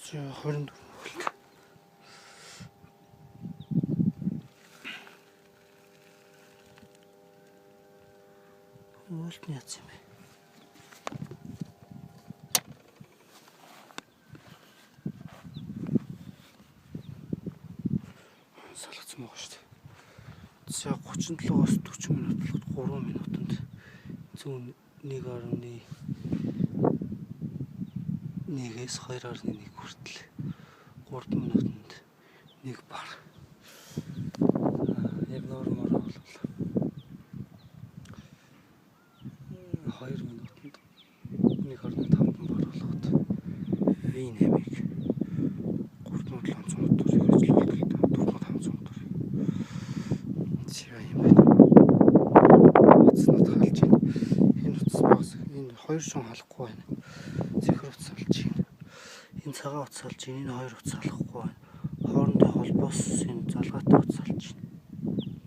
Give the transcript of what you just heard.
24 хөлт. Уулт нь яц юм бэ? Салгацсан байгаа шүү дээ. За 37-аас 40 минут л 3 минутанд 1.1-ээс 2.1 хүртэл 3 минутанд 1 бар. Яг нормоор бол 2 минутанд 1.5 бар болгоод V8-ыг 3700 моторыг ажиллуулдаг л да. 4500 мотор. Тийм байна. Утаснууд халж байна. Энэ утас багс. Энэ хоёр шон халахгүй байна. Цэхэр утас халж байна. Энэ цагаан утас халж байна. Энэ хоёр утас халахгүй байна.